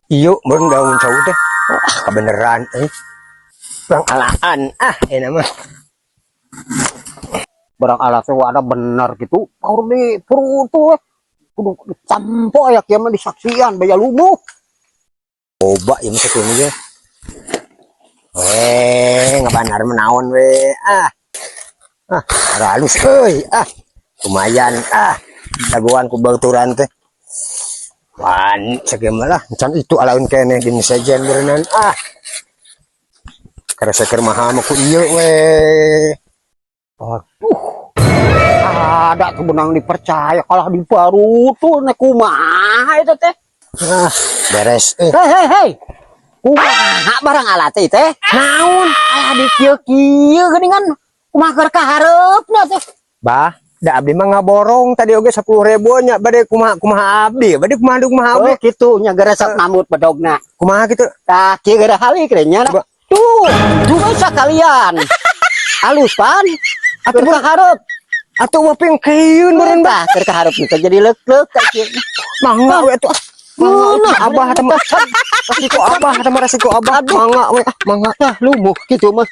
Iyo, baru daun cowok teh. Wah, kebeneran, Bang alaan, ini mah. Barang alatnya ada bener gitu. Paur di perut tuh. Kudu dicampo ya kiamat disaksian baya lumuh. Coba ya masa ini ya. Ngebanar menawan halus, lumayan, daguan ku bauturan teh. Wan, segemalah, can itu alaun kene gini saja berenang, karena seker mahal ku iya Aduh. Ada tuh benang dipercaya kalah di baru tuh nek kumaha itu teh. Beres, Hei. Kumaha barang alat teh? Naon? Aya di kieu-kieu geuningan kumaha keur kaharepna teh. Bah, da abdi mah ngaborong tadi oge 10.000 nya bade kumaha abdi, bade kumaha abdi. Oh kitu nya gara sok namut bedogna. Kumaha gitu? Tah kieu gara halik nya. Tuh, juga sekalian. Halus pan. Atuh kaharep. Atuh mah ping kayun beureun Tah keur kaharep teh jadi leuk-leuk ka kieu. Mangga we atuh. Abah teh resiko abah, mangga we, mangga. Tah lumuh kitu mah.